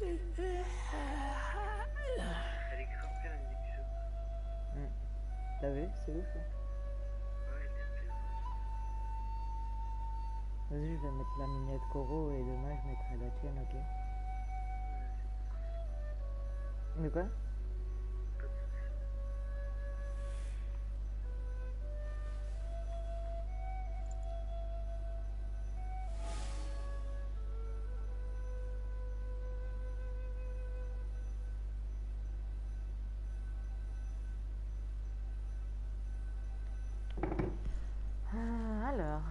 Elle est grave bien la musique du jeu. T'as vu, c'est ouf. Hein. Ouais, elle est bien. Vas-y, je vais mettre la mignette Coro et demain je mettrai la tienne, ok? De quoi? Pas de soucis. Alors.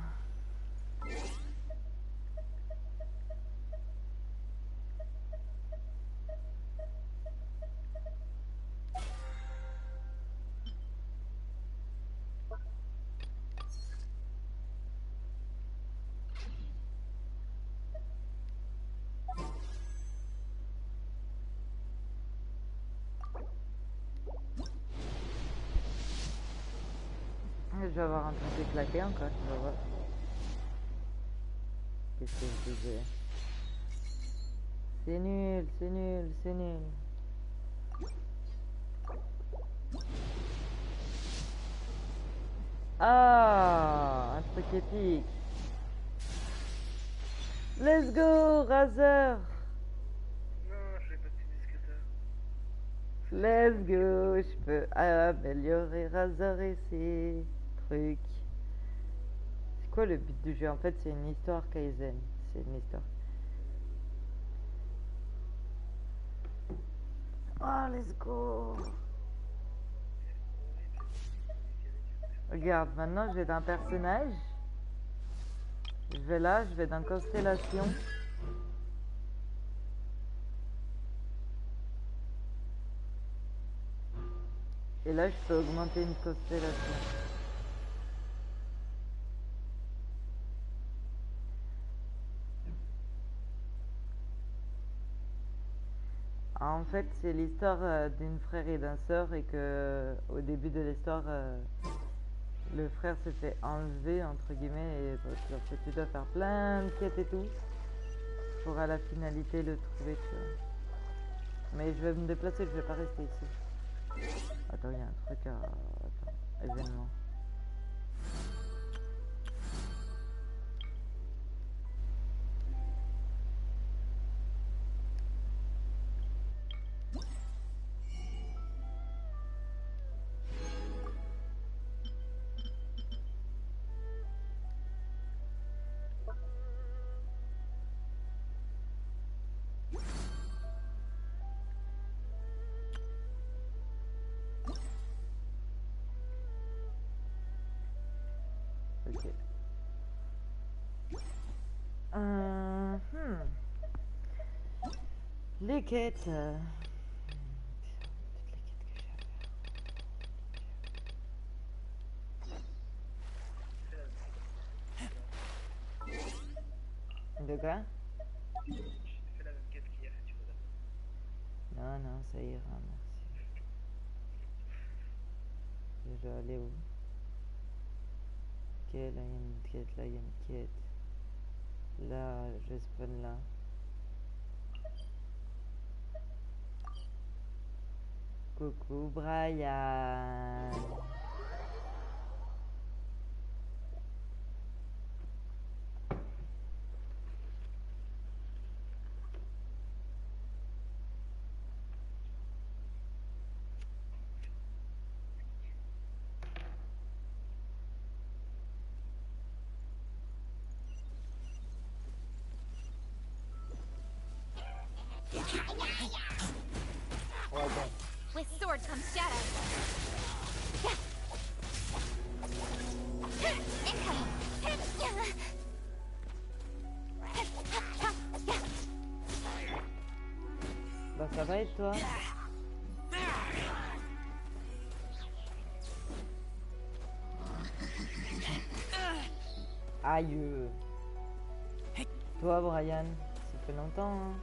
Je vais avoir un truc éclaté encore, tu vas voir. Qu'est-ce que je disais? C'est nul, c'est nul, c'est nul. Ah, un truc épique. Let's go, Razer. Non, je vais pas plus vite que ça. Let's go. Je peux améliorer Razer et ses trucs. C'est quoi le but du jeu? En fait, c'est une histoire Kaizen. C'est une histoire. Oh, let's go. Regarde, maintenant je vais d'un personnage. Je vais là, je vais dans constellation. Et là, je peux augmenter une constellation. Ah, en fait, c'est l'histoire d'une frère et d'un sœur et que au début de l'histoire, le frère se fait enlever entre guillemets et genre, tu dois faire plein de quêtes et tout pour à la finalité le trouver, tu vois. Mais je vais me déplacer, je vais pas rester ici. Attends, il y a un truc à... Attends, événement. Ok. Les quêtes. Toutes les quêtes que j'ai à faire. De quoi? J'ai fait la même quête qu'hier, tu vois. Non, non, ça ira, merci. Je dois aller où? Ok, là il y a une quête, là il y a une quête. Là, je spawn là. Coucou Brian. With sword comes shadow. Incoming. Bah ça va et toi? Aïe. Toi Brian, ça fait longtemps hein?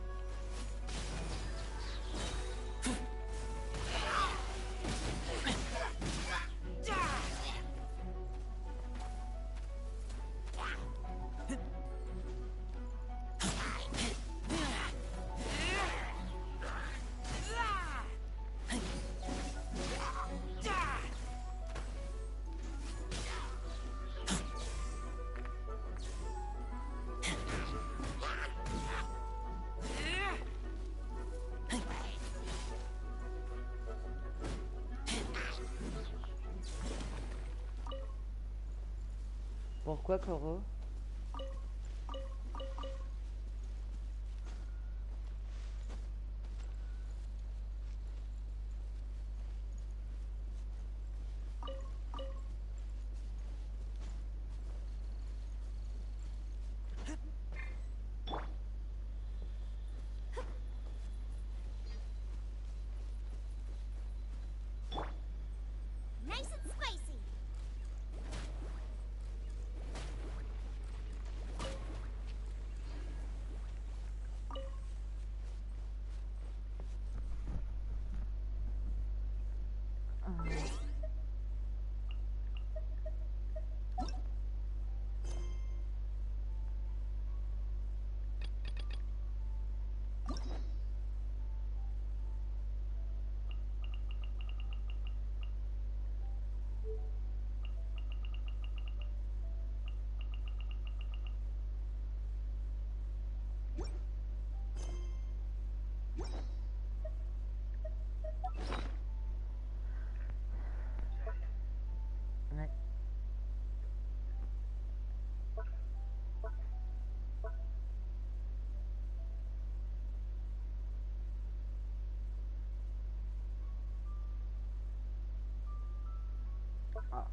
Pourquoi Coro? Nice and spicy. Ouais. Ah.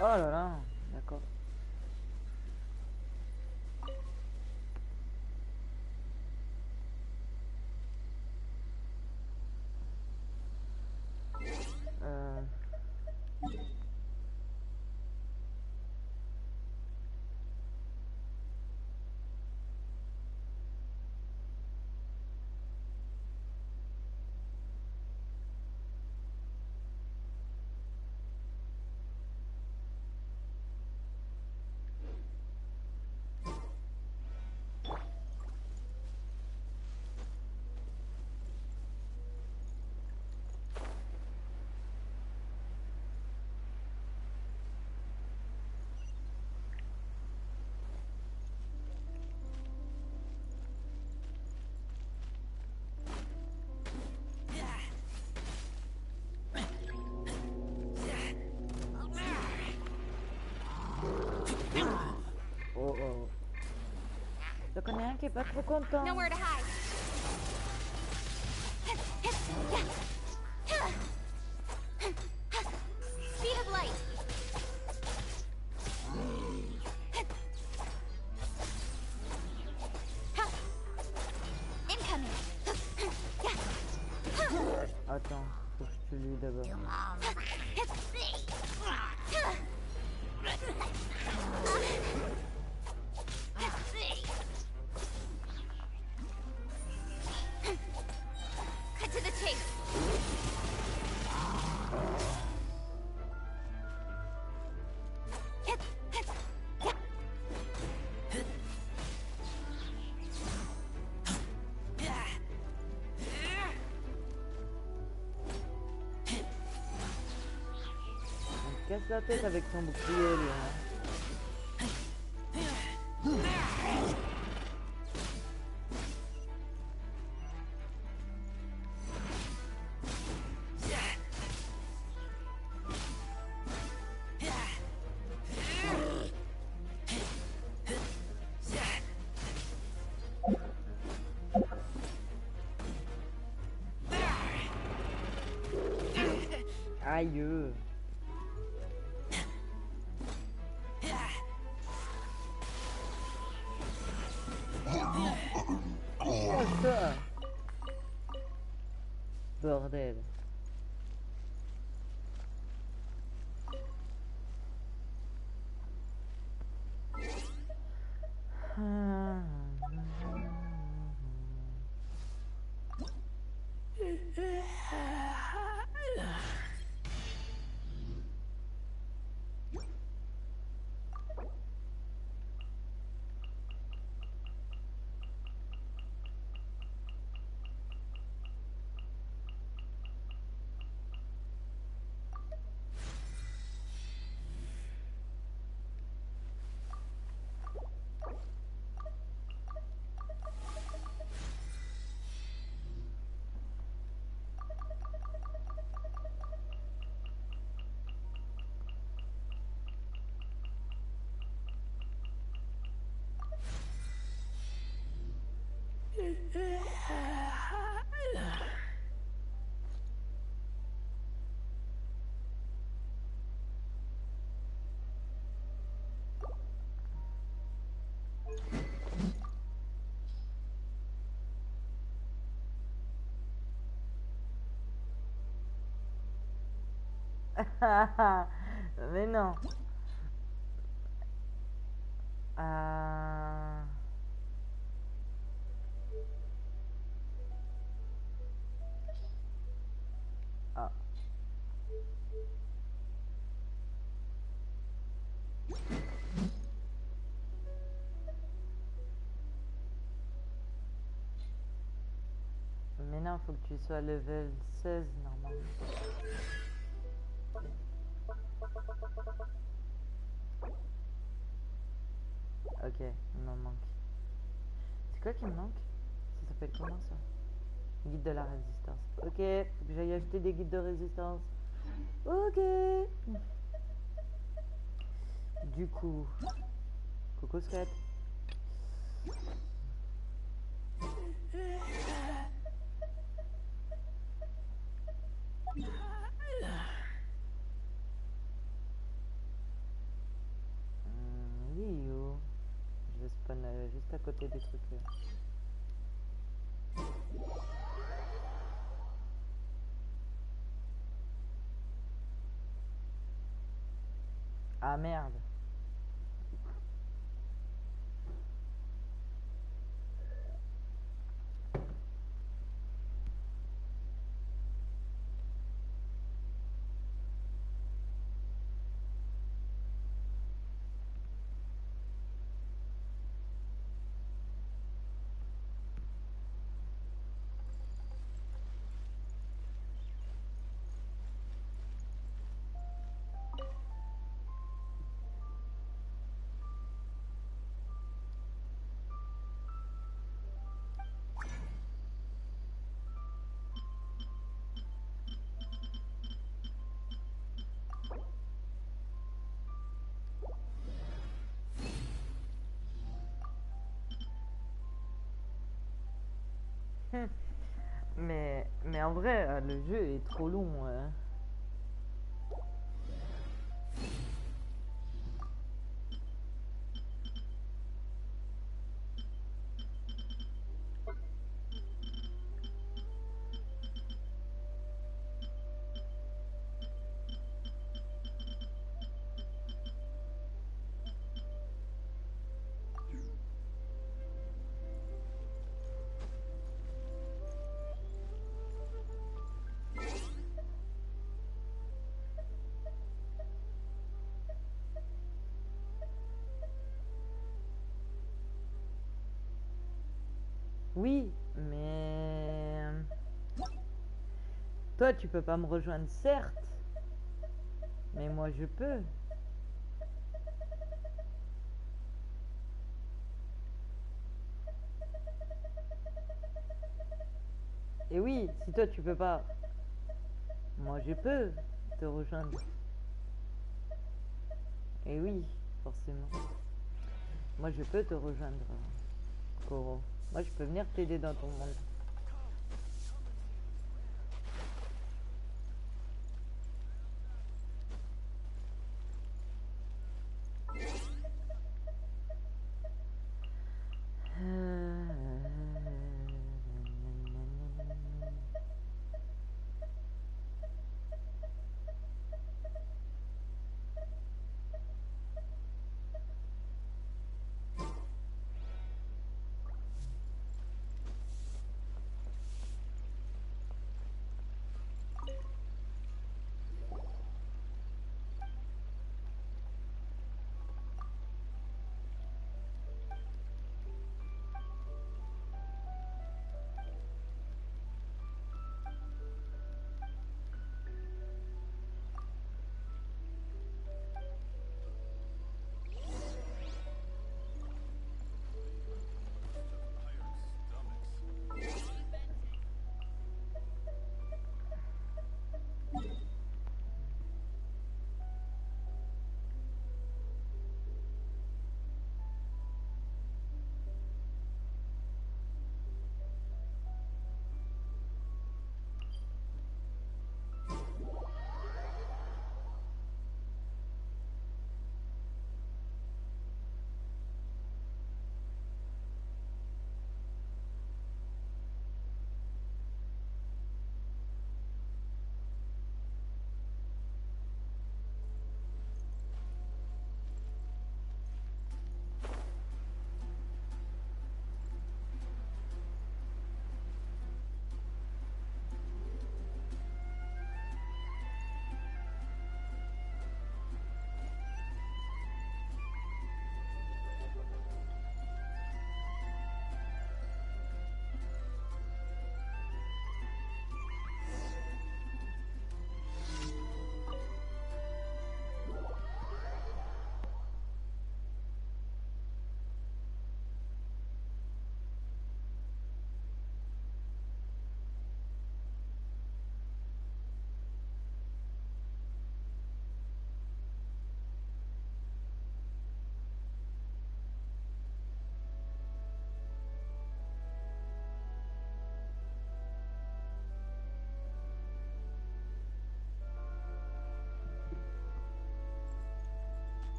Oh là là, d'accord. Euh... Oh oh. Je connais un qui est pas trop content. Nowhere to hide. Speed of light. Incoming. Attends, faut que je tue lui d'abord. Cut to the chase. Il casse la tête avec son bouclier lui. Hein. Aïe. toi. Bordel. Mais non. Ah. Ah. Mais non, faut que tu sois level 16 normalement. Ok, il m'en manque. C'est quoi qui me manque? Ça s'appelle comment ça? Guide de la résistance. Ok, faut que j'aille acheter des guides de résistance. Ok. Du coup, coucou squelette. Il est où? Je vais spawn juste à côté des trucs. Ah merde. Mais en vrai, le jeu est trop long. Oui, mais toi tu peux pas me rejoindre certes, mais moi je peux. Et oui, si toi tu peux pas, moi je peux te rejoindre. Et oui, forcément. Moi je peux te rejoindre, Koro. Moi je peux venir t'aider dans ton monde.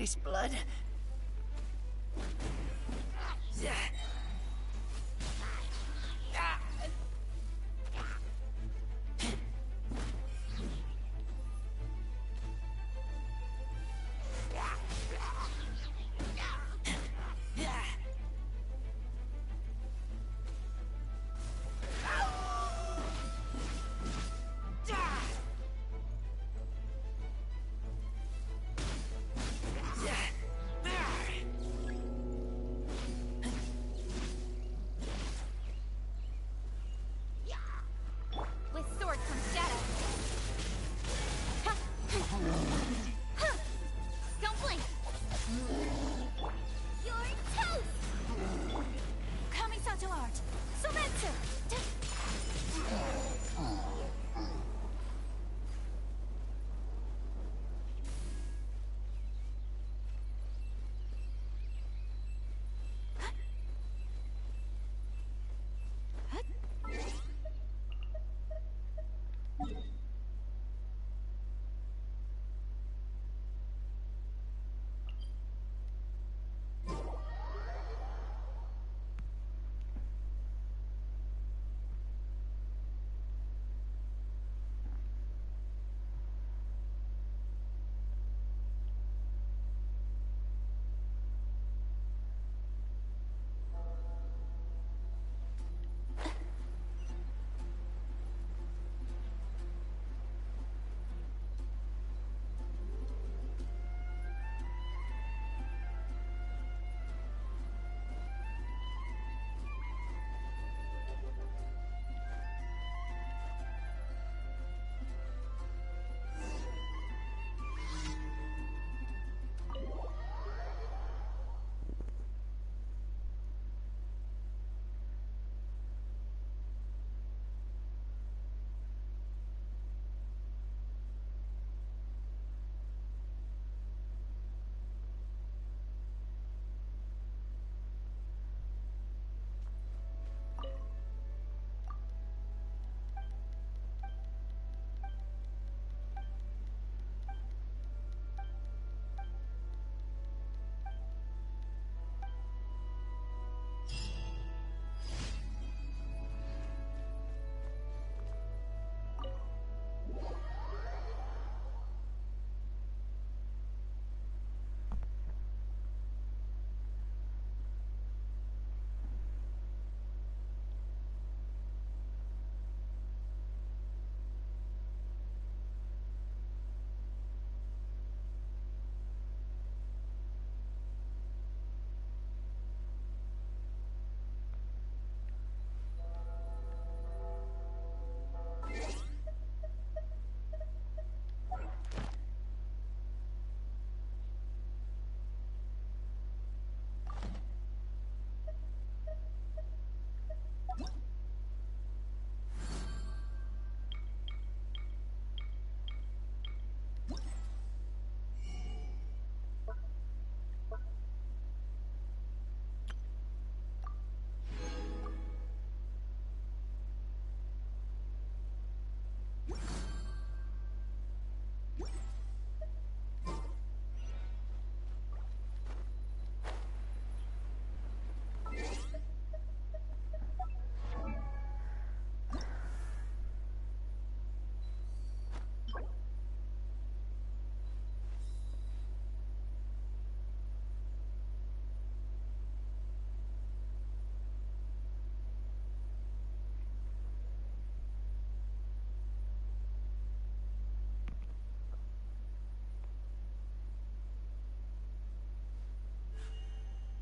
taste blood. With sword comes shadow. Don't blink. You're toast. Kamisato art. Sometsu.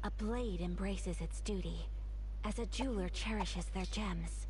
A blade embraces its duty, as a jeweler cherishes their gems.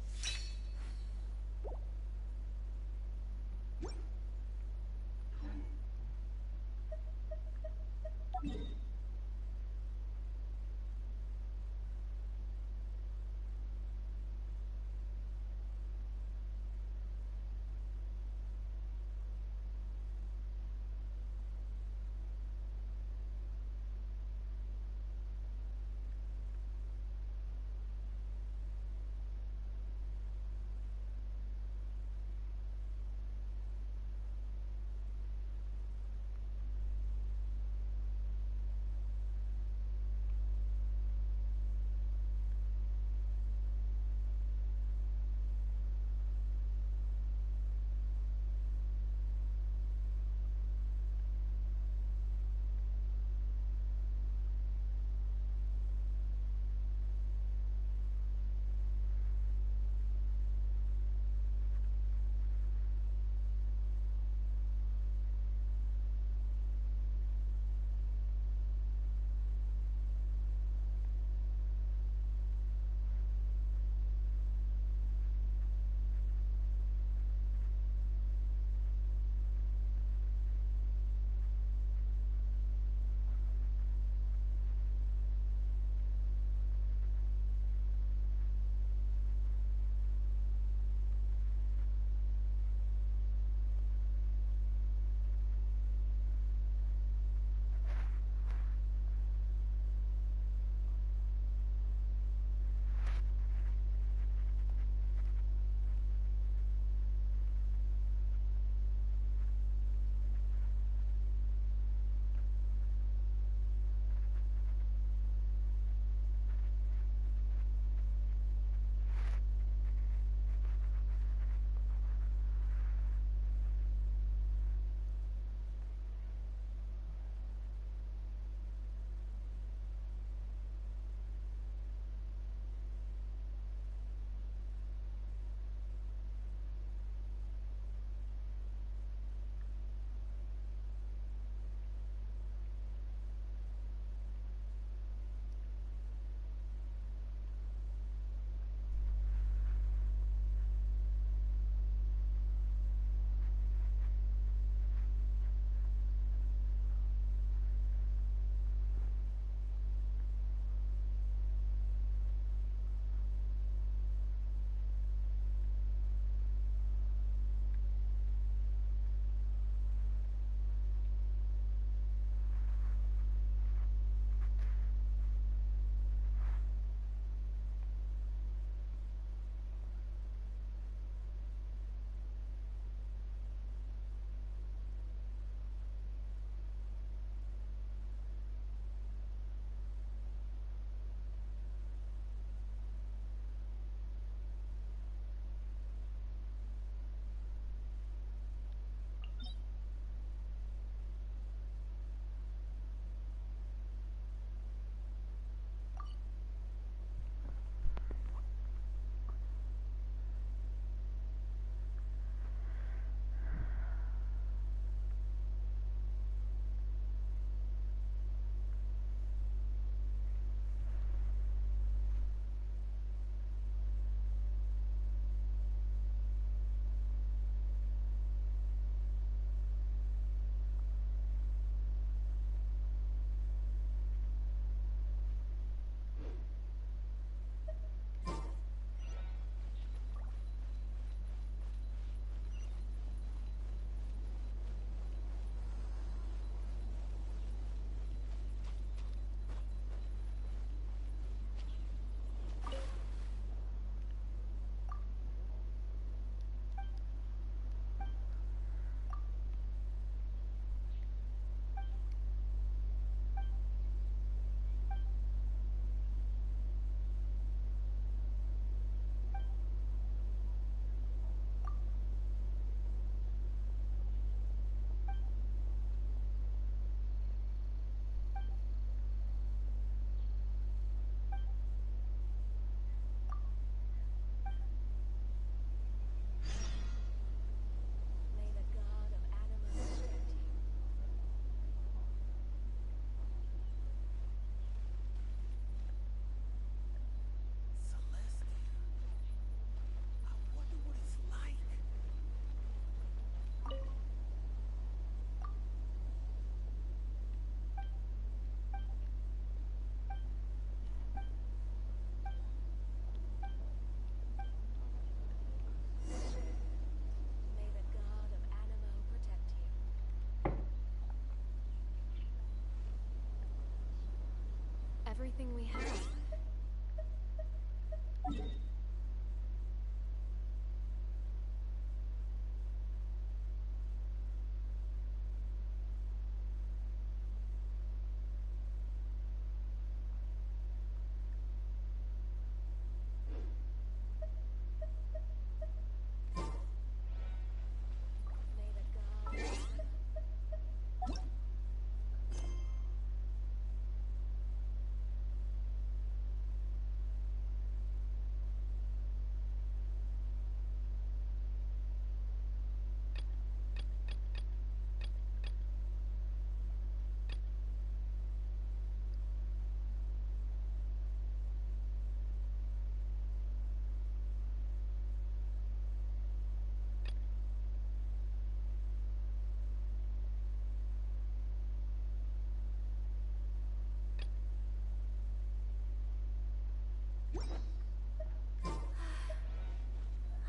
everything we have.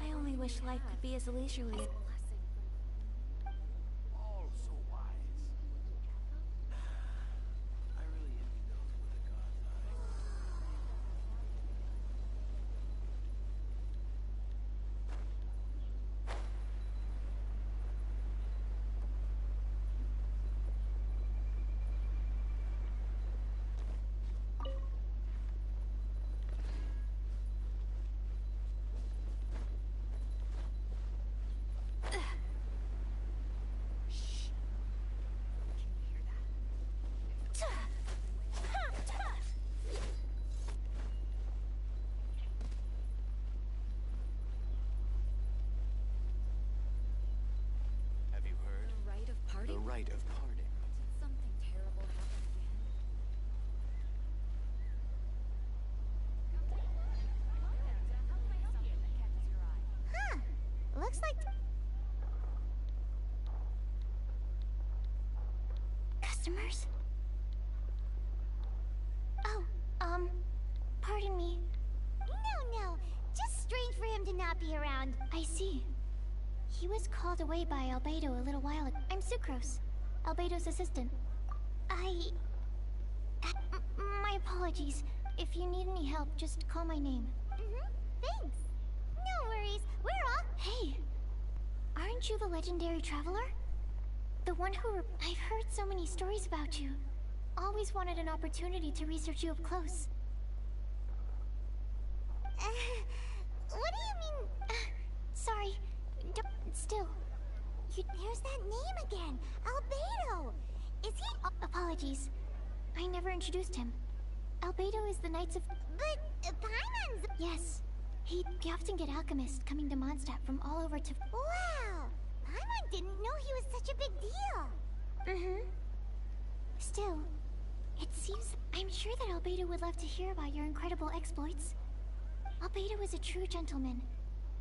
I only wish life could be as leisurely. All so wise. I really envy those with a god's Have you heard? The rite of parting? The rite of parting. Did something terrible happen again? Huh. Looks like... Customers? Oh, pardon me. No. Just strange for him to not be around. I see. He was called away by Albedo a little while ago. I'm Sucrose, Albedo's assistant. My apologies. If you need any help, just call my name. Thanks. No worries. We're off. Hey, aren't you the legendary traveler? The one who... I've heard so many stories about you. Always wanted an opportunity to research you up close. What do you mean? Sorry. Still. There's that name again. Albedo. Is he... Apologies. I never introduced him. Albedo is the Knights of... But... Paimon's... Yes. We often get alchemists coming to Mondstadt from all over to... Wow! Paimon didn't know he was such a big deal. Still, it seems... I'm sure that Albedo would love to hear about your incredible exploits. Albedo is a true gentleman.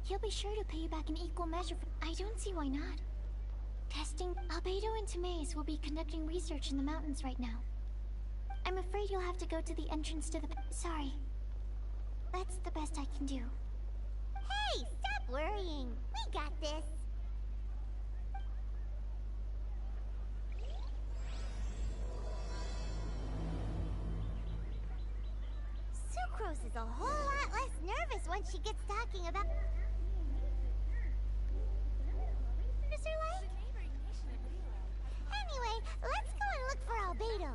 He'll be sure to pay you back in equal measure. I don't see why not. Testing... Albedo and Timaeus will be conducting research in the mountains right now. I'm afraid you'll have to go to the entrance to the... Sorry. That's the best I can do. Hey, stop worrying. We got this. Sucrose is a whole lot less nervous once she gets talking about... What is her like? Anyway, let's go and look for Albedo.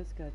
Scott.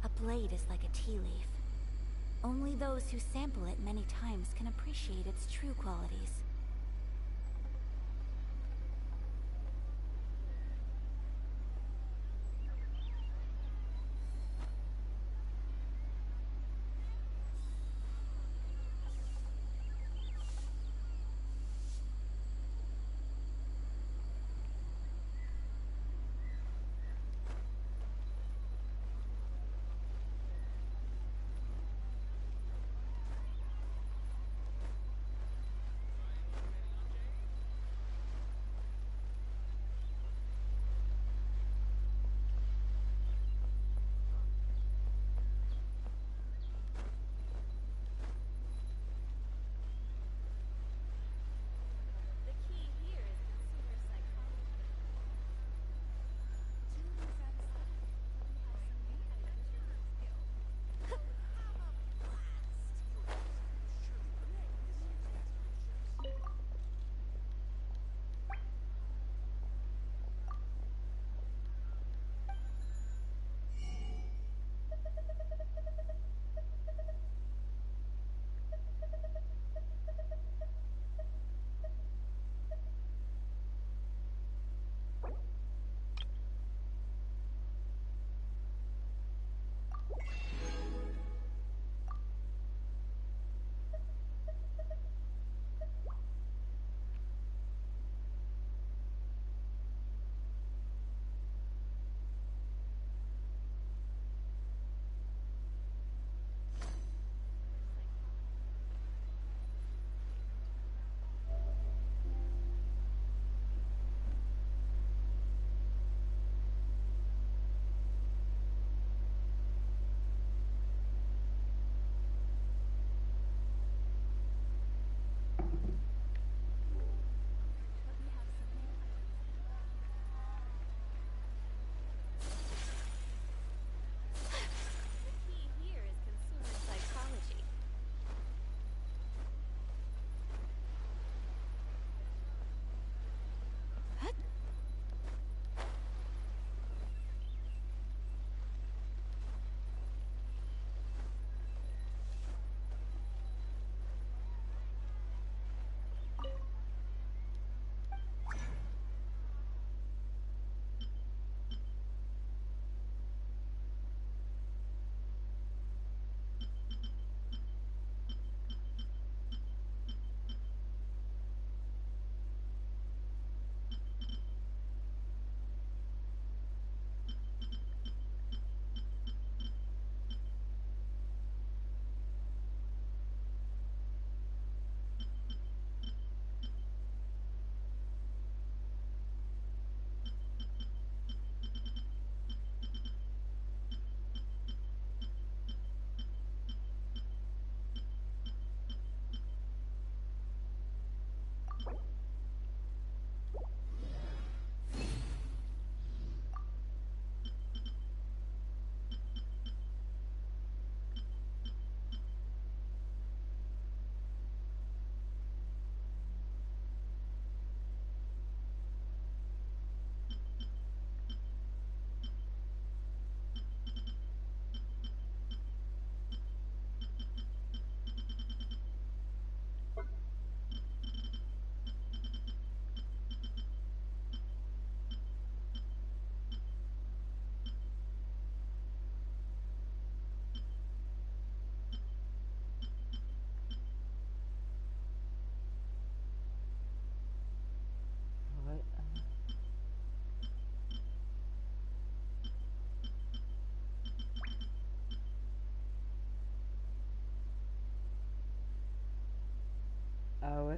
A blade is like a tea leaf. Only those who sample it many times can appreciate its true qualities. Ah ouais.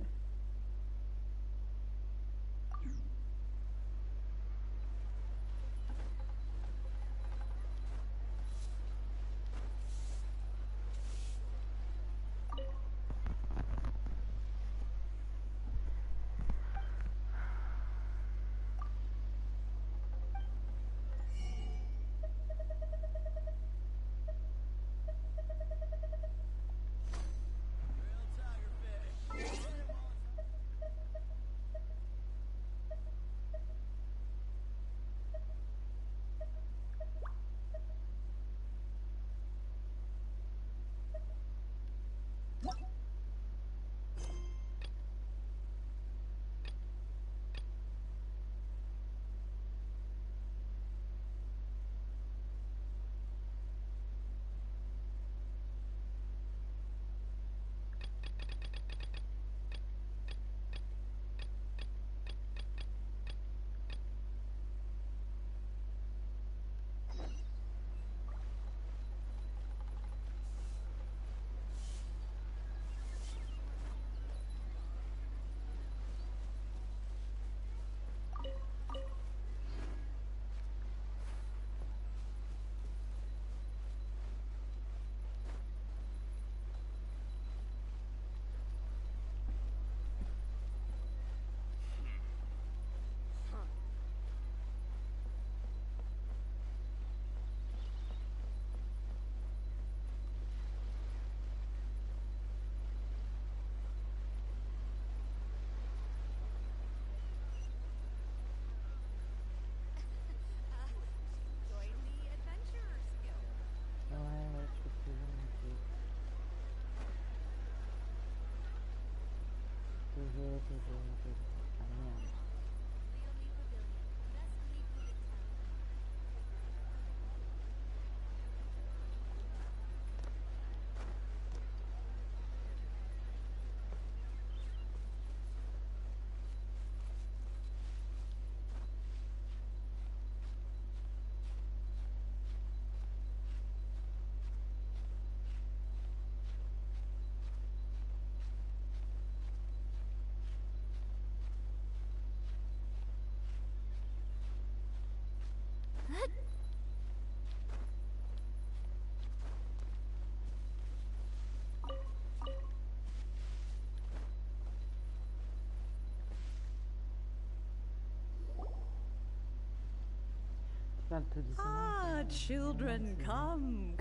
Join the Adventurers Guild. Ouais, je peux plus jouer. Toujours. Ah merde. Leonie Pavilion. Best leaf in town. Parle tout doucement. Ah, children, come.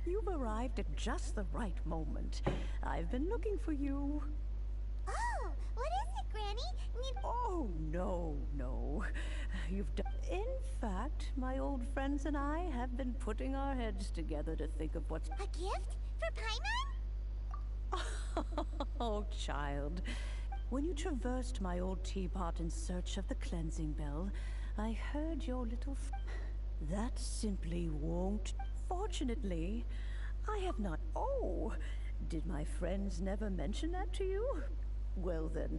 You've arrived at just the right moment. I've been looking for you. Oh, what is it, Granny? Oh, no. You've done. In fact, my old friends and I have been putting our heads together to think of what's. A gift for Paimon? Oh, child. When you traversed my old teapot in search of the cleansing bell, I heard your little. That simply won't. Fortunately, I have not. Oh, did my friends never mention that to you? Well then,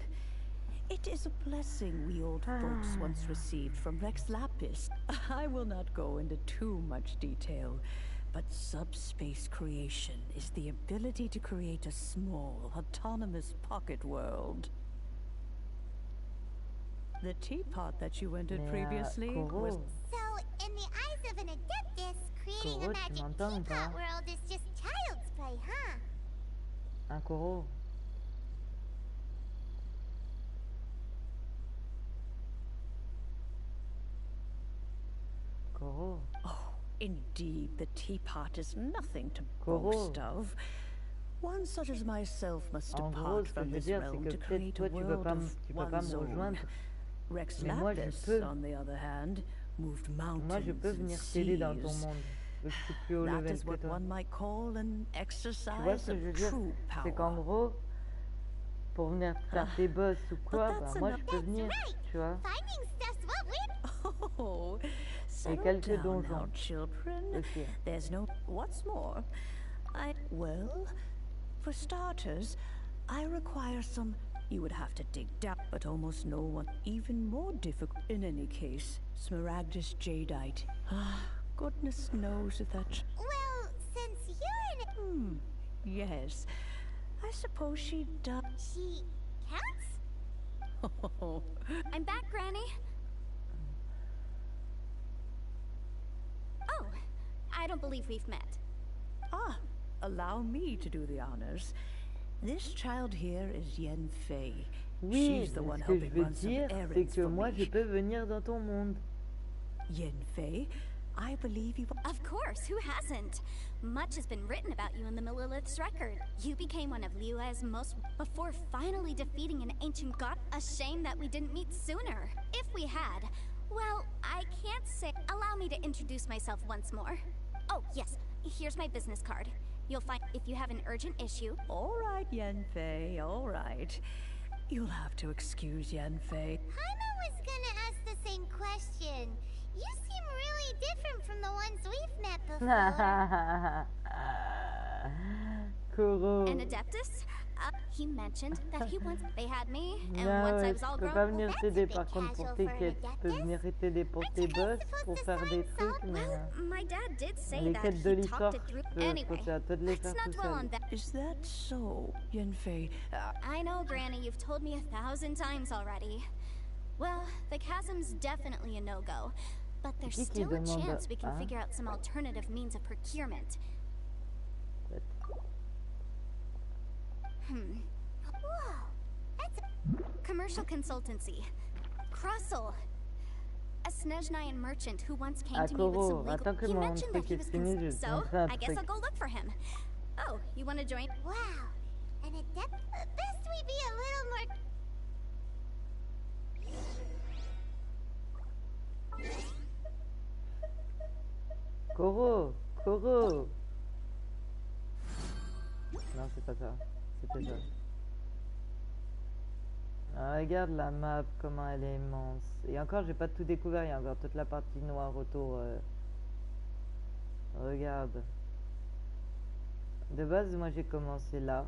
it is a blessing we old folks once received from Rex Lapis. I will not go into too much detail, but subspace creation is the ability to create a small, autonomous pocket world. The teapot that you entered previously was. So, in the eyes of an adeptus, creating a Koro, tu magic m'entends ou pas? teapot world is just child's play, huh? Un Koro. Koro. Oh, indeed, the teapot is nothing to Koro. boast of. One such as myself must En gros, depart ce que from je veux this dire, c'est realm que to peut-être create a toi, tu peux world pas, of tu peux pas one's me own. rejoindre. Rex Mais moi, je Lapis, peux. on the other hand, moved mountains Moi, je peux and venir t'aider dans ton seas. monde. Vu que je suis plus haut That level is que what toi. one might call an Tu vois exercise ce que je veux of dire? true C'est qu'en power. gros, pour venir faire tes boss ou quoi, bah, that's moi, enough. je peux venir. Tu vois? Finding stuff's what we're... Oh, Et settle quelques down now, donjons children. aussi. There's no. What's more, well, for starters, I require some. You would have to dig down, but almost no one. Even more difficult. In any case, Smaragdus jadeite. Ah, goodness knows if that. Well, since you're in... Yes. I suppose she does. She counts? I'm back, Granny. Oh, I don't believe we've met. Ah, allow me to do the honors. This child here is Yen Fei. Oui, She's the mais one ce que je helping veux run some dire, c'est errands que for moi, je me. peux venir dans ton monde. Yen Fei, I believe you. Of course, who hasn't? Much has been written about you in the Millilith's record. You became one of Liyue's most before finally defeating an ancient god. A shame that we didn't meet sooner. If we had, well, I can't say. Allow me to introduce myself once more. Oh, yes, here's my business card. You'll find if you have an urgent issue. All right, Yen Fei, all right. You'll have to excuse Yen Fei. Paimon was gonna ask the same question. You seem really different from the ones we've met before. Koro. An Adeptus? He mentioned that he once they had me, and Ah once I ouais, was je all peux grown. pas venir Well, t'aider that's a par bit contre pour casual tes for an quêtes. Je peux adeptus. venir t'aider pour Aren't tes you guys boss, supposed pour to faire des sign trucs, some? mais Well, my dad did say les that quêtes de he l'histoire, talked it through. je Anyway, peux, c'est à toi de les let's faire not tout dwell seul. on that. Is that so, Yen Fei? I know, Granny, you've told me 1,000 times already. Well, the chasm's definitely a no-go, but there's Qui still a demande chance we can hein? figure out some alternative means of procurement. Whoa, that's Commercial consultancy. Crossel. A Snezhnayan merchant who once came Ah, to me with Koro, some legal... attends que He mon mentioned that truc he est was fini, je vais te so, montrer un I guess truc. I'll go look for him. Oh, you want to join? wow. An adept. Best we be a little more. Koro, Koro. Non, c'est pas ça. C'était ça. Ah, regarde la map, comment elle est immense. Et encore, j'ai pas tout découvert. Il y a encore toute la partie noire autour. Regarde. De base, moi, j'ai commencé là.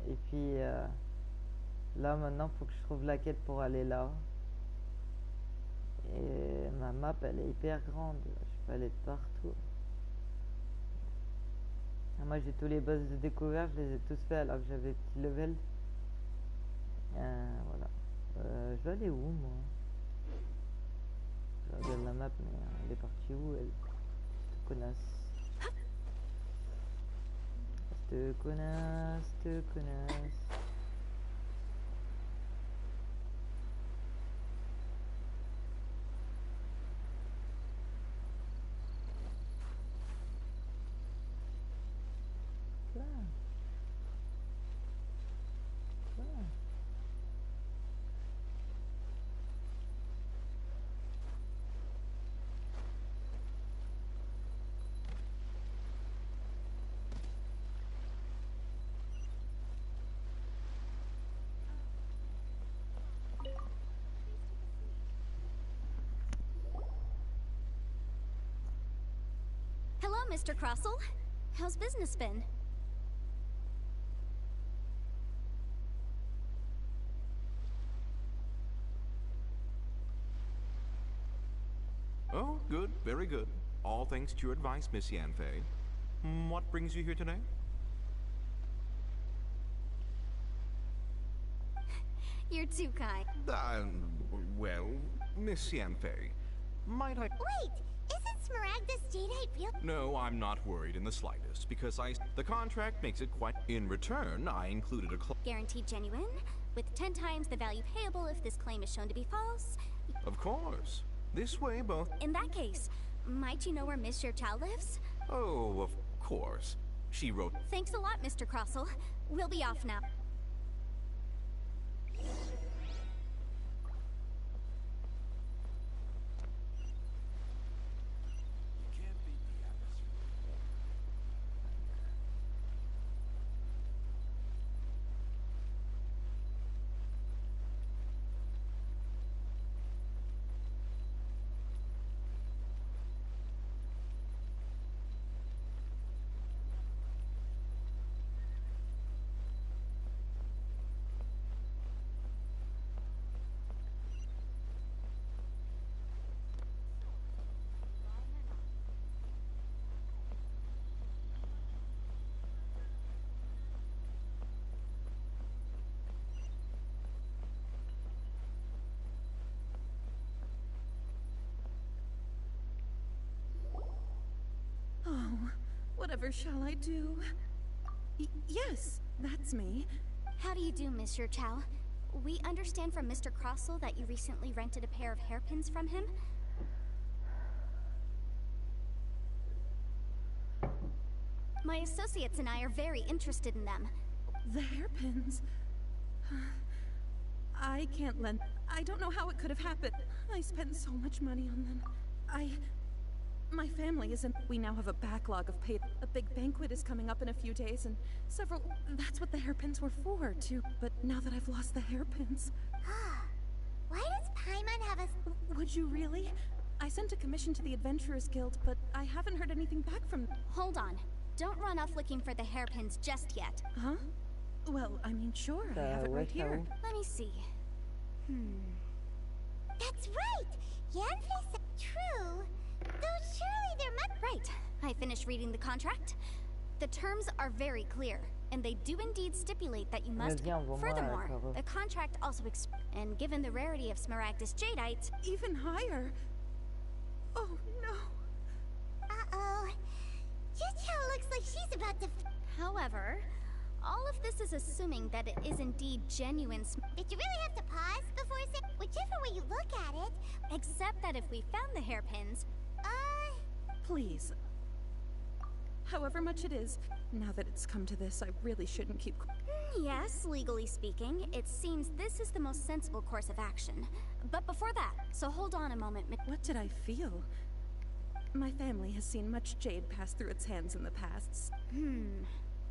Et puis, là, maintenant, faut que je trouve la quête pour aller là. Et ma map, elle est hyper grande. Je peux aller de partout. Ah, moi, j'ai tous les boss de découverte. Je les ai tous faits alors que j'avais petit level. Voilà. Je vais aller où, moi? Je regarde la map, mais elle est partie où, elle? Cette connasse. Cette connasse, cette connasse. Là. Là. Hello, Mr. Crossel. How's business been? Oh, good, very good. All thanks to your advice, Miss Yanfei. What brings you here today? You're too kind. Well, Miss Yanfei, might I... Wait, isn't Smaragda's jadeite real? No, I'm not worried in the slightest, because the contract makes it quite... In return, I included a Guaranteed genuine, with 10 times the value payable if this claim is shown to be false. Of course. This way, both... In that case, might you know where Miss Child lives? Oh, of course. She wrote... Thanks a lot, Mr. Crossel. We'll be off now. Can't beat the atmosphere. Whatever shall I do? Yes, that's me. How do you do, Monsieur Chow? We understand from Mr. Crossell that you recently rented a pair of hairpins from him. My associates and I are very interested in them. The hairpins. I can't lend. I don't know how it could have happened. I spent so much money on them. My family isn't. We now have a backlog of paid. A big banquet is coming up in a few days, and several. That's what the hairpins were for, too. But now that I've lost the hairpins. Why does Paimon have us? Would you really? I sent a commission to the Adventurers Guild, but I haven't heard anything back from. Hold on. Don't run off looking for the hairpins just yet. Huh? Well, I mean, sure. I have it right here. Let me see. That's right! Yanfei said true. Though surely there must. Right. I finished reading the contract. The terms are very clear, and they do indeed stipulate that you must. Furthermore, the contract also and given the rarity of Smaragdus Jadeite, Even higher. Oh no. Uh-oh. Juchao looks like she's about to. However, all of this is assuming that it is indeed genuine. Did you really have to pause before saying? Whichever way you look at it. Except that if we found the hairpins, Please. However much it is, now that it's come to this, I really shouldn't keep. yes, legally speaking, it seems this is the most sensible course of action. But before that, so hold on a moment. What did I feel? My family has seen much jade pass through its hands in the past.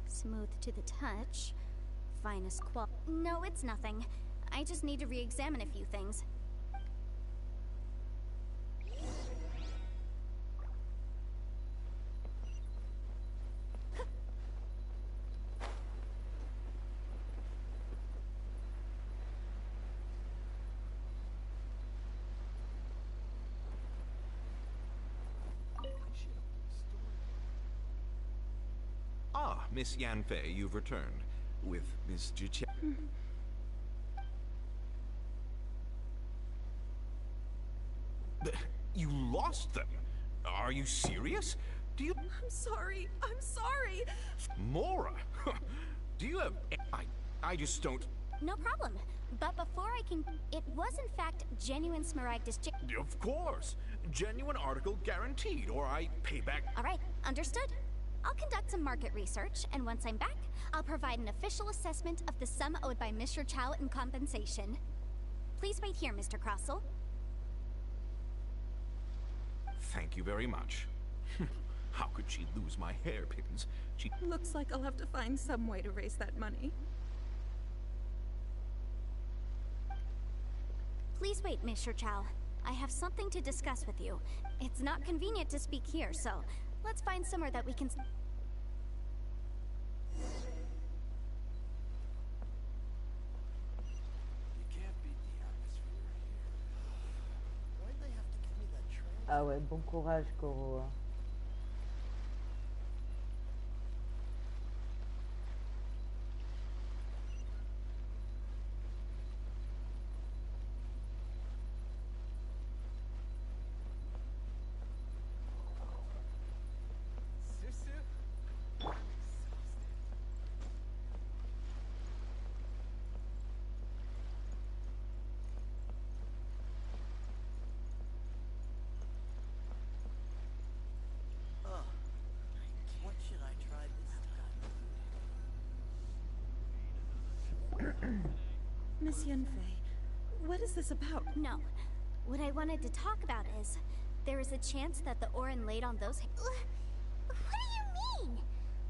Smooth to the touch. Finest qual. No, it's nothing. I just need to re-examine a few things. Ah, Miss Yanfei, you've returned. With Miss Juche. You lost them? Are you serious? Do you... I'm sorry. I'm sorry. Mora? Do you have... I just don't... No problem. But before I can... It was in fact genuine Smaragdus Jadeite. Of course. Genuine article guaranteed, or I pay back... Alright, understood. I'll conduct some market research, and once I'm back, I'll provide an official assessment of the sum owed by Mr. Chow in compensation. Please wait here, Mr. Crossell. Thank you very much. How could she lose my hairpins? She... Looks like I'll have to find some way to raise that money. Please wait, Mr. Chow. I have something to discuss with you. It's not convenient to speak here, so let's find somewhere that we can... You can't beat the atmosphere here. Why'd they have to give me that train? Ah ouais, bon courage, Koro. Hein. What should I try this time? Miss Yanfei, what is this about? No. What I wanted to talk about is, there is a chance that the Orin laid on those... What do you mean?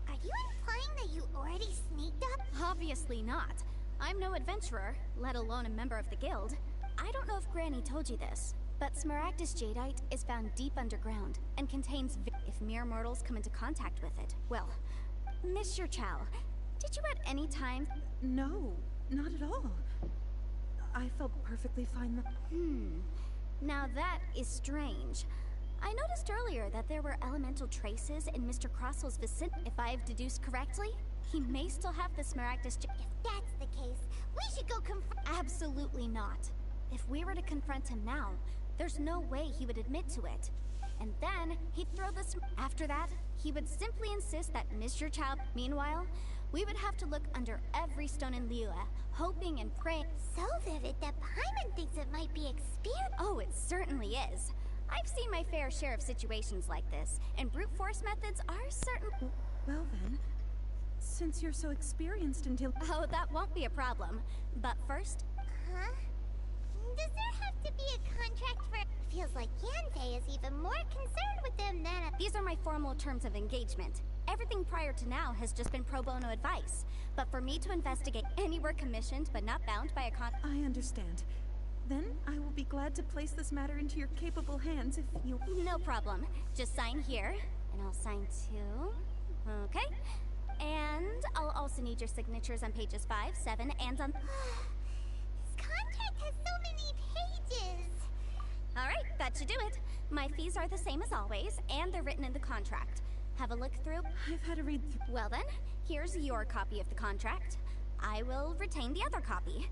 Are you implying that you already sneaked up? Obviously not. I'm no adventurer, let alone a member of the guild. I don't know if Granny told you this, but Smaragdus Jadeite is found deep underground and contains if mere mortals come into contact with it. Well, Mr. Chow, did you at any time... No, not at all. I felt perfectly fine. Now that is strange. I noticed earlier that there were elemental traces in Mr. Crossell's vicinity. If I've deduced correctly, he may still have the Smaragdus Jadeite. If that's the case, we should go confront. Absolutely not. If we were to confront him now, there's no way he would admit to it. And then he'd throw this. After that, he would simply insist that Mr. Chow. Meanwhile, we would have to look under every stone in Liyue, hoping and praying. So vivid that Paimon thinks it might be experience. Oh, it certainly is. I've seen my fair share of situations like this, and brute force methods are certain. Well then, since you're so experienced in Oh, that won't be a problem. But first, Huh? Does there have to be a contract for... Feels like Yanfei is even more concerned with them than a... these are my formal terms of engagement. Everything prior to now has just been pro bono advice. But for me to investigate anywhere commissioned but not bound by a I understand. Then I will be glad to place this matter into your capable hands if you... No problem. Just sign here, and I'll sign too. Okay. And I'll also need your signatures on pages 5, 7, and on... This contract has so many pages. Alright, that should do it. My fees are the same as always, and they're written in the contract. Have a look through. I've had a read through. Well then, here's your copy of the contract. I will retain the other copy.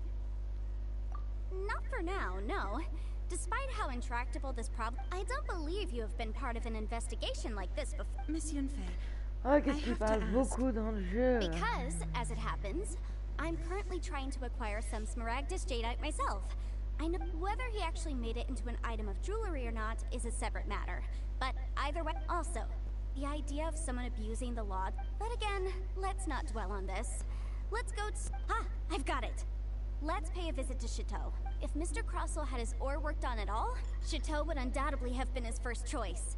Not for now, no. Despite how intractable this problem, I don't believe you have been part of an investigation like this before. Miss Yanfei, Oh, qu'est-ce qu'il parle beaucoup dans le jeu. Because, as it happens, I'm currently trying to acquire some Smaragdus jadeite myself. I know whether he actually made it into an item of jewelry or not is a separate matter. But either way, also, the idea of someone abusing the law. But again, let's not dwell on this. Let's go I've got it. Let's pay a visit to Chateau. If Mr. Crossell had his ore worked on at all, Chateau would undoubtedly have been his first choice.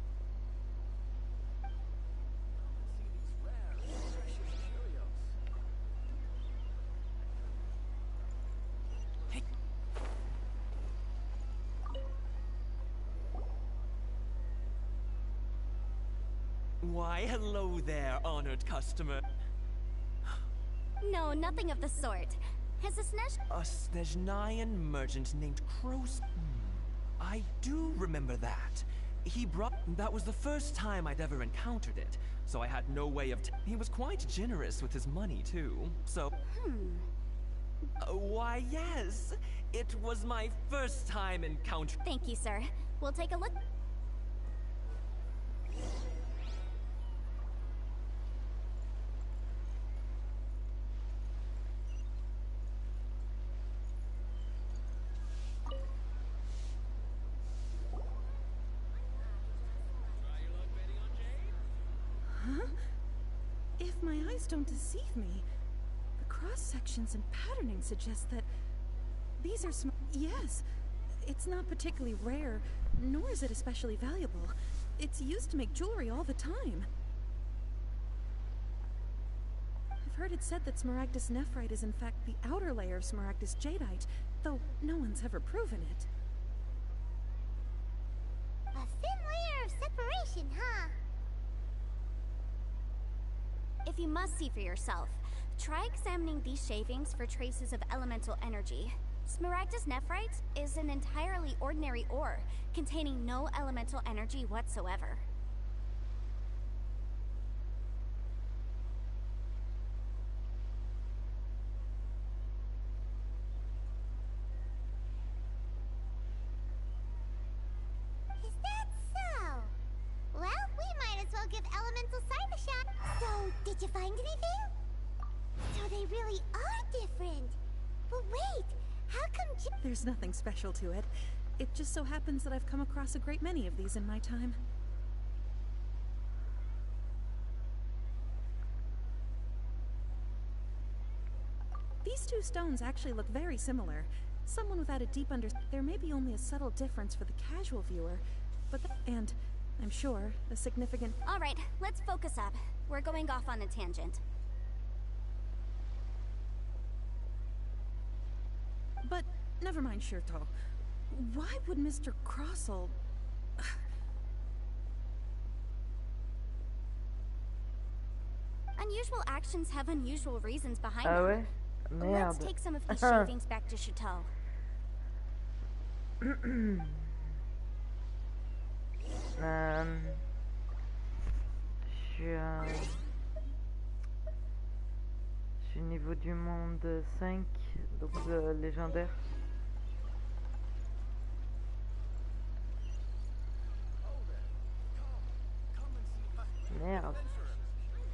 Why, hello there, honored customer. No, nothing of the sort. Has a A Snezhnayan merchant named Kros... I do remember that. He brought... That was the first time I'd ever encountered it, so I had no way of... He was quite generous with his money, too, so... why, yes. It was my first time encountering... Thank you, sir. We'll take a look. If my eyes don't deceive me, the cross-sections and patterning suggest that these are Yes, it's not particularly rare, nor is it especially valuable. It's used to make jewelry all the time. I've heard it said that Smaragdus nephrite is in fact the outer layer of Smaragdus jadeite, though no one's ever proven it. A thin layer of separation, huh? If you must see for yourself, try examining these shavings for traces of elemental energy. Smaragdus nephrite is an entirely ordinary ore, containing no elemental energy whatsoever. Is that so? Well, we might as well give elemental sight a shot. So, did you find anything? So they really are different. But wait, how come There's nothing special to it. It just so happens that I've come across a great many of these in my time. These two stones actually look very similar. Someone without a deep there may be only a subtle difference for the casual viewer, but and I'm sure a significant... All right, let's focus up. We're going off on a tangent. But never mind, Shirto. Why would Mr. Crossell... Unusual actions have unusual reasons behind Ah them. ouais? Let's Merde. take some of these shavings back to Chateau. Je suis niveau du monde 5, donc le légendaire. Merde. Merde.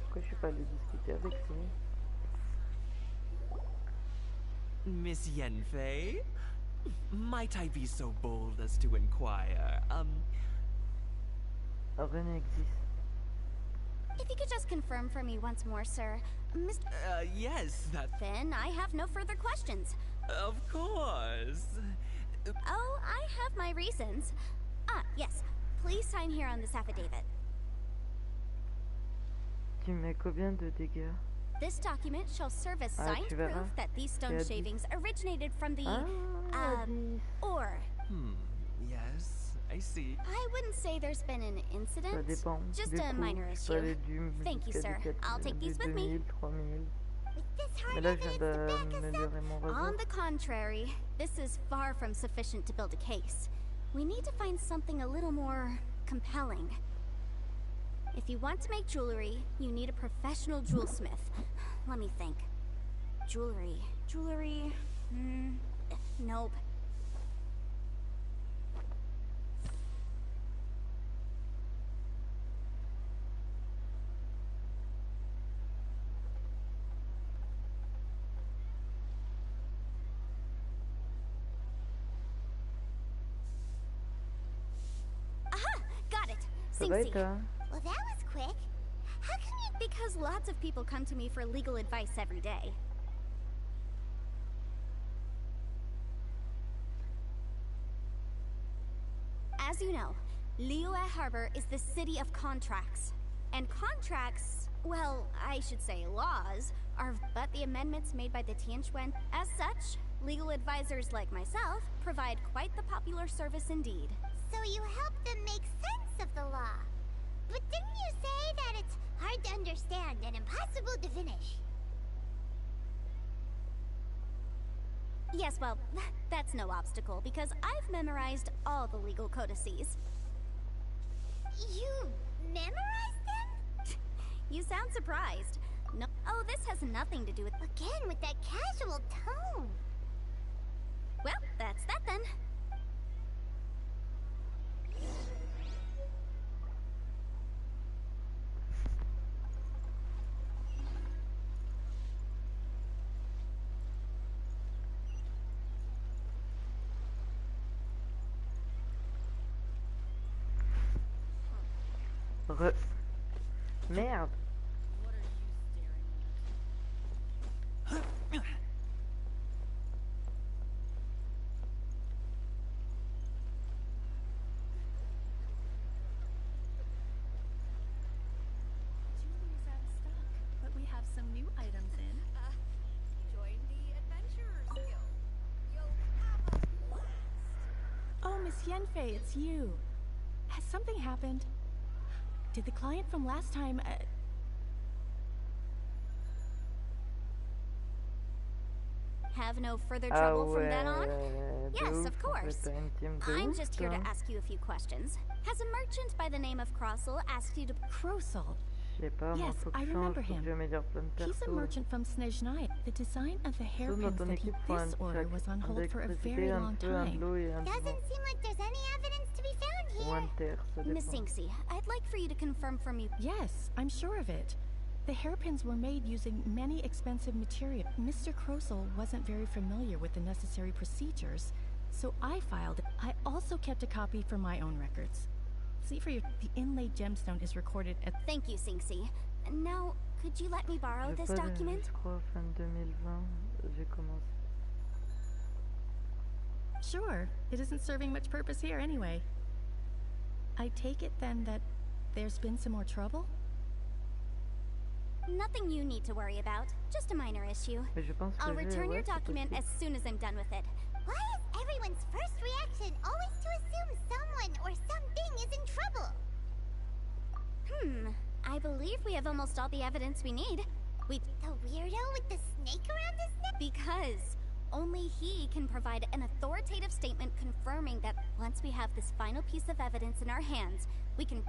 Pourquoi je suis pas allée discuter avec lui? Miss Yenfei? Might I be so bold as to inquire, Rien existe. If you could just confirm for me once more, sir. Mr. Yes, that... Then I have no further questions. Of course. Oh, I have my reasons. Ah, yes. Please sign here on this affidavit. Tu mets combien de dégâts? This document shall serve as Ah, signed tu proof verras. that these stone C'est à 10. shavings originated from the, Ah, 10. ore. Yes, I see. I wouldn't say there's been an Ça incident. dépend. Just Du a coup, minor je peux issue. aller du Thank you, jusqu'à sir. du 4 I'll take du these with me. 2000, 3000. With this Mais hard là, je viens evidence to back us up, d'améliorer mon réseau. On the contrary, this is far from sufficient to build a case. We need to find something a little more compelling. If you want to make jewelry, you need a professional jewelsmith. Let me think. Jewelry. Nope. Aha! Got it. Ça va Sing et toi? well, that was quick. How come you... Because lots of people come to me for legal advice every day. As you know, Liyue Harbor is the city of contracts. And contracts, well, I should say laws, are but the amendments made by the Tianquan. As such, legal advisors like myself provide quite the popular service indeed. So you help them make sense of the law. But didn't you say that it's hard to understand and impossible to finish? Yes, well, that's no obstacle because I've memorized all the legal codices. You memorized them? You sound surprised. No. Oh, this has nothing to do with. Again, with that casual tone. Well, that's that then. Merde. Jewelry's out of stock, but we have some new items in. Join the Adventurers Guild. You'll have a blast. Oh, Miss Yenfei, it's you. Has something happened? Did the client from last time, Have no further trouble from then on? de Yes, ouf, of en course. fait, t'as une team de I'm ouf, just here to toi. ask you a few questions. Has a merchant by the name of Crossel asked you to... Crosel? Je sais pas, moi, Yes, faut que I je change, remember faut que him. j'améliore plein de He's a persos. merchant from Snezhnaya. The design of the Surtout dans hairpins ton that he... équipe, faut This order was on hold for a d'électricité, very un long feu, un de time. l'eau et un de vent. Doesn't seem like there's any evidence to be found Ou un here. de terre, ça Miss dépend. Inksy, I'd like for you to confirm for me... Yes, I'm sure of it. The hairpins were made using many expensive materials. Mr. Crosel wasn't very familiar with the necessary procedures, so I filed it. I also kept a copy for my own records. See for your... The inlaid gemstone is recorded at... Thank you, Sinksy. Now, could you let me borrow J'ai this pas de- document? Je crois fin 2020, j'ai commencé. Sure, it isn't serving much purpose here anyway. I take it then that there's been some more trouble? Nothing you need to worry about. Just a minor issue. Mais je pense que I'll j'ai, return ouais, your c'est document possible. as soon as I'm done with it. Why is everyone's first reaction always to assume someone or something is in trouble? I believe we have almost all the evidence we need. The weirdo with the snake around his neck? Because only he can provide an authoritative statement confirming that once we have this final piece of evidence in our hands, we can...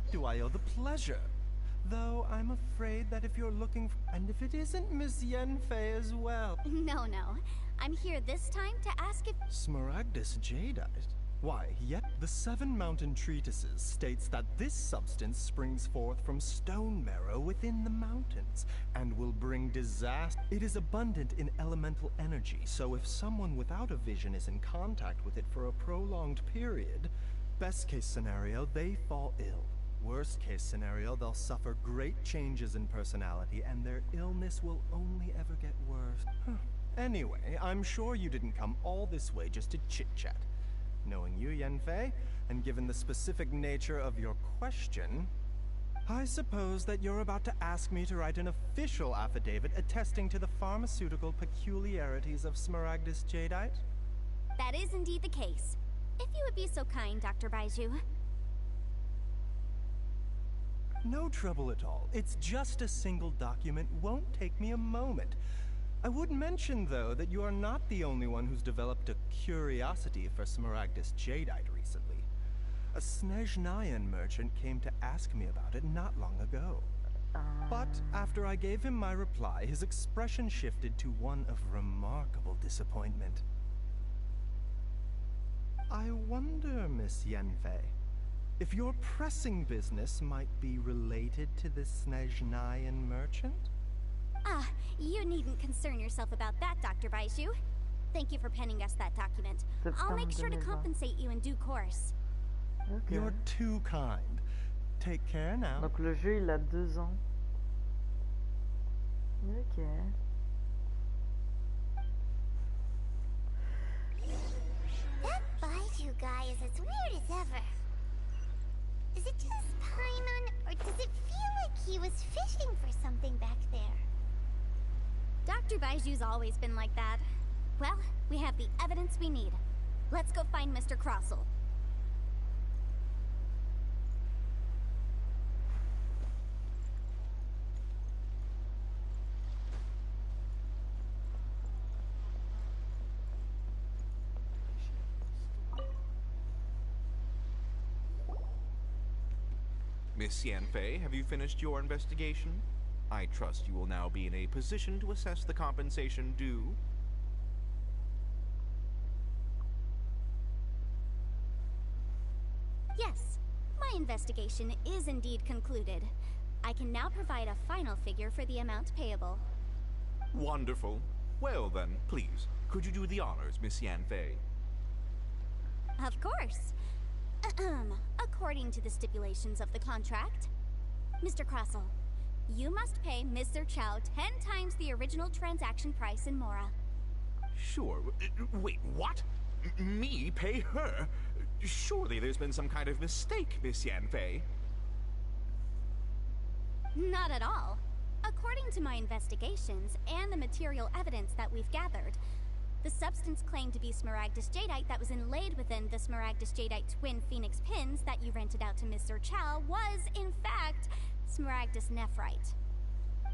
what do I owe the pleasure? Though I'm afraid that if you're looking and if it isn't Miss Yenfei as well. No, no. I'm here this time to ask if... Smaragdus jadeite? Why, yet the 7 mountain treatises states that this substance springs forth from stone marrow within the mountains, and will bring disaster. It is abundant in elemental energy, so if someone without a vision is in contact with it for a prolonged period, best case scenario, they fall ill. Worst case scenario, they'll suffer great changes in personality, and their illness will only ever get worse. Anyway, I'm sure you didn't come all this way just to chit-chat. Knowing you, Yenfei, and given the specific nature of your question, I suppose that you're about to ask me to write an official affidavit attesting to the pharmaceutical peculiarities of Smaragdus jadeite? That is indeed the case. If you would be so kind, Dr. Baiju. No trouble at all. It's just a single document. Won't take me a moment. I would mention, though, that you are not the only one who's developed a curiosity for Smaragdus jadeite recently. A Snezhnayan merchant came to ask me about it not long ago. But after I gave him my reply, his expression shifted to one of remarkable disappointment. I wonder, Miss Yenfei, if your pressing business might be related to this Snezhnayan merchant? Ah, you needn't concern yourself about that, Dr. Baiju. Thank you for penning us that document. I'll make sure to compensate you in due course. Okay. You're too kind. Take care now. Donc le jeu il a 2 ans. Ok. That Baiju guy is as weird as ever. Is it just Paimon, or does it feel like he was fishing for something back there? Dr. Baiju's always been like that. Well, we have the evidence we need. Let's go find Mr. Crossell. Miss Yenfei, have you finished your investigation? I trust you will now be in a position to assess the compensation due. Yes, my investigation is indeed concluded. I can now provide a final figure for the amount payable. Wonderful. Well then, please, could you do the honors, Miss Yenfei? Of course. According to the stipulations of the contract, Mr. Crossell, you must pay Mr. Chow 10 times the original transaction price in Mora. Sure. Wait, what? Me pay her? Surely there's been some kind of mistake, Miss Yenfei. Not at all. According to my investigations and the material evidence that we've gathered, the substance claimed to be Smaragdus jadeite that was inlaid within the Smaragdus jadeite twin phoenix pins that you rented out to Mr. Chow was, in fact, Smaragdus nephrite.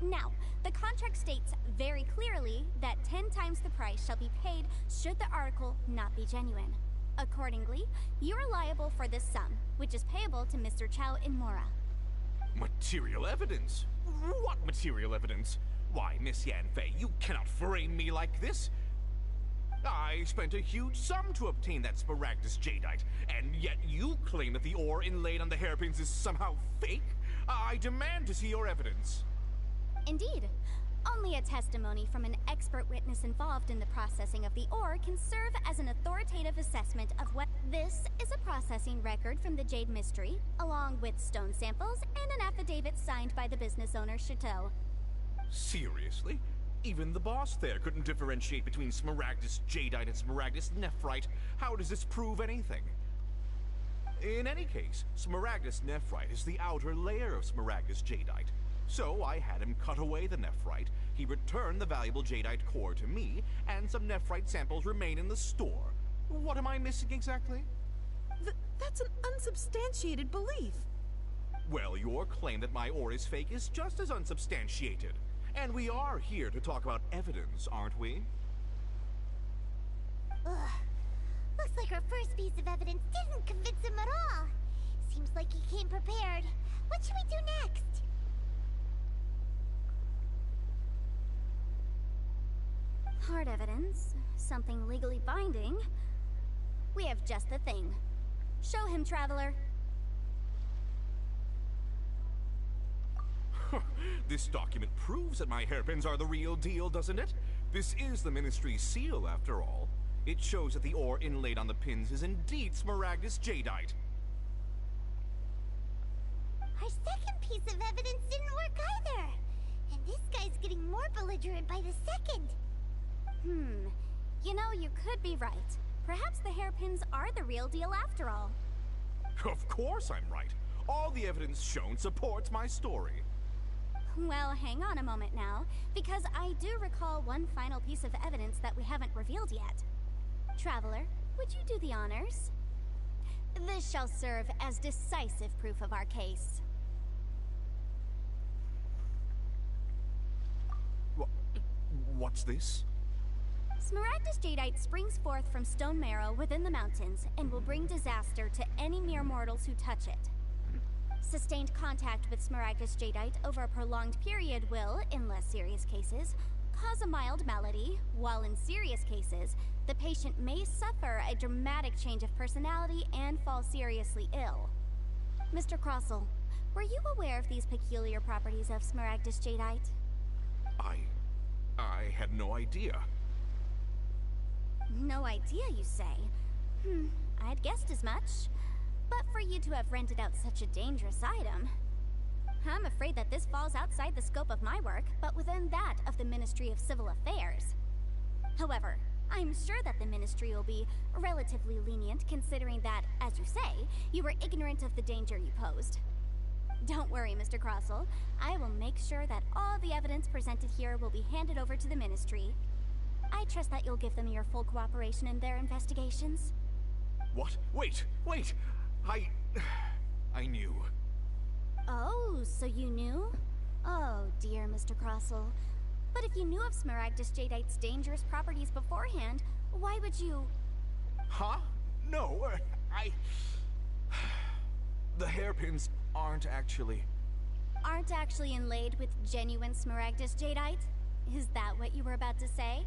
Now, the contract states very clearly that 10 times the price shall be paid should the article not be genuine. Accordingly, you are liable for this sum, which is payable to Mr. Chow in Mora. Material evidence? What material evidence? Why, Miss Yenfei, you cannot frame me like this. I spent a huge sum to obtain that Smaragdus jadeite, and yet you claim that the ore inlaid on the hairpins is somehow fake? I demand to see your evidence. Indeed. Only a testimony from an expert witness involved in the processing of the ore can serve as an authoritative assessment of what... This is a processing record from the Jade Mystery, along with stone samples and an affidavit signed by the business owner, Chateau. Seriously? Even the boss there couldn't differentiate between Smaragdus jadeite and Smaragdus nephrite. How does this prove anything? In any case, Smaragdus nephrite is the outer layer of Smaragdus jadeite. So I had him cut away the nephrite, he returned the valuable jadeite core to me, and some nephrite samples remain in the store. What am I missing exactly? That's an unsubstantiated belief. Well, your claim that my ore is fake is just as unsubstantiated. And we are here to talk about evidence, aren't we? Ugh. Looks like our first piece of evidence didn't convince him at all. Seems like he came prepared. What should we do next? Hard evidence, something legally binding. We have just the thing. Show him, Traveler. This document proves that my hairpins are the real deal, doesn't it? This is the Ministry's seal, after all. It shows that the ore inlaid on the pins is indeed Smaragdus jadeite. Our second piece of evidence didn't work either. And this guy's getting more belligerent by the second. You know, you could be right. Perhaps the hairpins are the real deal after all. Of course I'm right. All the evidence shown supports my story. Well, hang on a moment now, because I do recall one final piece of evidence that we haven't revealed yet. Traveler, would you do the honors? This shall serve as decisive proof of our case. What's this? Smaragdus jadeite springs forth from stone marrow within the mountains and will bring disaster to any mere mortals who touch it. Sustained contact with Smaragdus jadeite over a prolonged period will, in less serious cases, cause a mild malady, while in serious cases, the patient may suffer a dramatic change of personality and fall seriously ill. Mr. Crossell, were you aware of these peculiar properties of Smaragdus jadeite? I had no idea. No idea, you say? I'd guessed as much. But for you to have rented out such a dangerous item, I'm afraid that this falls outside the scope of my work, but within that of the Ministry of Civil Affairs. However, I'm sure that the Ministry will be relatively lenient considering that, as you say, you were ignorant of the danger you posed. Don't worry, Mr. Crossell. I will make sure that all the evidence presented here will be handed over to the Ministry. I trust that you'll give them your full cooperation in their investigations. What? Wait! I knew. Oh, so you knew? Oh, dear Mr. Crossell. But if you knew of Smaragdus jadeite's dangerous properties beforehand, why would you... Huh? No, The hairpins aren't actually inlaid with genuine Smaragdus jadeite? Is that what you were about to say?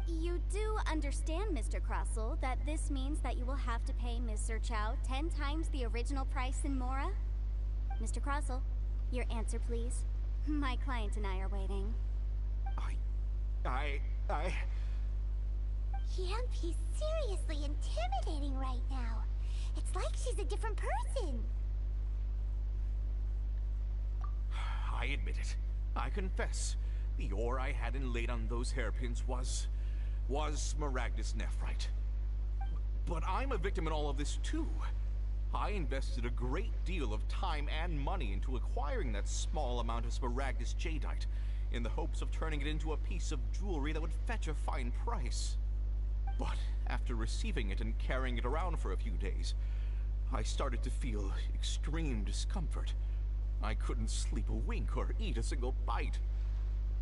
You do understand, Mr. Crossell, that this means that you will have to pay Ms. Sirchow 10 times the original price in Mora? Mr. Crossell, your answer, please. My client and I are waiting. Yep, he's seriously intimidating right now. It's like she's a different person. I admit it. I confess. The ore I had inlaid on those hairpins was Smaragdus nephrite. But I'm a victim in all of this too. I invested a great deal of time and money into acquiring that small amount of Smaragdus jadeite in the hopes of turning it into a piece of jewelry that would fetch a fine price. But after receiving it and carrying it around for a few days, I started to feel extreme discomfort. I couldn't sleep a wink or eat a single bite.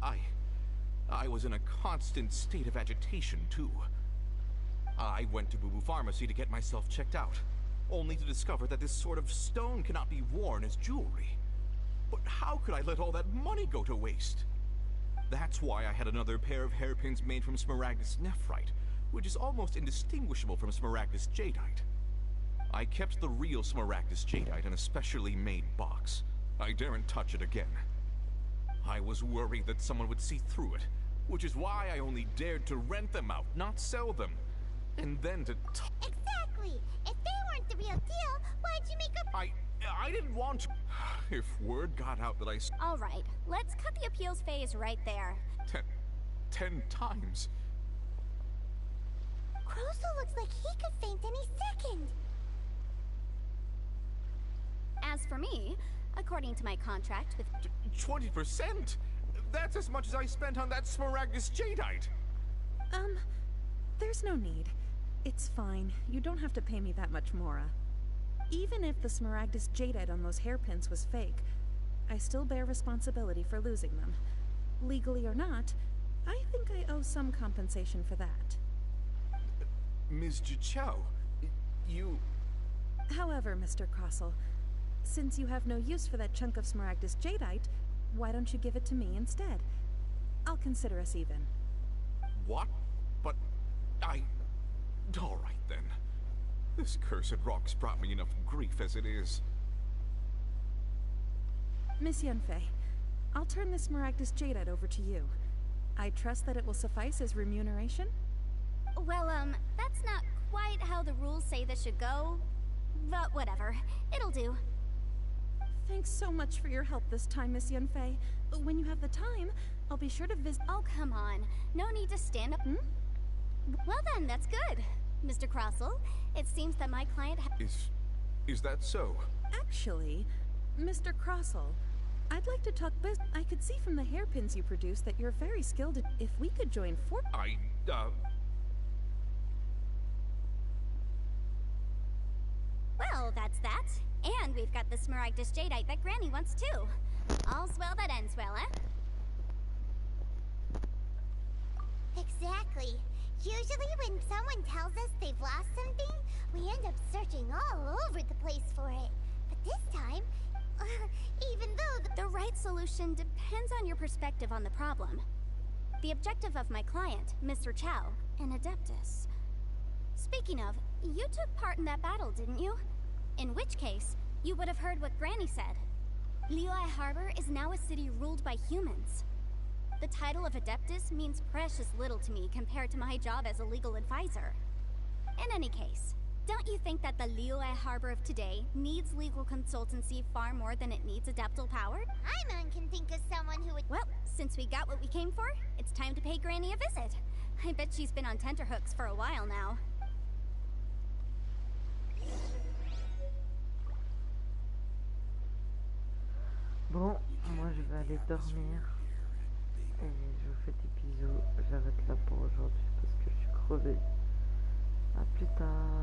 I was in a constant state of agitation, too. I went to Boo Boo Pharmacy to get myself checked out, only to discover that this sort of stone cannot be worn as jewelry. But how could I let all that money go to waste? That's why I had another pair of hairpins made from Smaragdus nephrite, which is almost indistinguishable from Smaragdus jadeite. I kept the real Smaragdus jadeite in a specially made box. I daren't touch it again. I was worried that someone would see through it, which is why I only dared to rent them out, not sell them. And then to Exactly! If they weren't the real deal, why'd you make up— I didn't want to. If word got out that I All right, let's cut the appeals phase right there. 10 times. Crossell looks like he could faint any second. As for me, according to my contract with 20%? That's as much as I spent on that Smaragdus jadeite. There's no need. It's fine. You don't have to pay me that much, Mora. Even if the Smaragdus jadeite on those hairpins was fake, I still bear responsibility for losing them. Legally or not, I think I owe some compensation for that. Ms. Jichao, you... However, Mr. Crossell, since you have no use for that chunk of Smaragdus jadeite, why don't you give it to me instead? I'll consider us even. What? But all right then. This cursed rock's brought me enough grief as it is. Miss Yunfei, I'll turn this Smaragdus jadeite over to you. I trust that it will suffice as remuneration? Well, that's not quite how the rules say this should go. But whatever. It'll do. Thanks so much for your help this time, Miss Yunfei. When you have the time, I'll be sure to visit. Oh, come on. No need to stand up. Well then, that's good. Mr. Crossell, it seems that my client Is that so? Actually, Mr. Crossell, I'd like to talk I could see from the hairpins you produce that you're very skilled if we could join Well, that's that. And we've got the Smaragdus jadeite that Granny wants too. All's well that ends well, eh? Exactly. Usually when someone tells us they've lost something, we end up searching all over the place for it. But this time, even though the right solution depends on your perspective on the problem. The objective of my client, Mr. Chow, an Adeptus. Speaking of, you took part in that battle, didn't you? In which case, you would have heard what Granny said. Liyue Harbor is now a city ruled by humans. The title of Adeptus means precious little to me compared to my job as a legal advisor. In any case, don't you think that the Liyue Harbor of today needs legal consultancy far more than it needs adeptal power? Paimon can think of someone who would... Well, since we got what we came for, it's time to pay Granny a visit. I bet she's been on tenterhooks for a while now. Bon, moi je vais aller dormir. Et je vous fais des bisous. J'arrête là pour aujourd'hui parce que je suis crevée. A plus tard.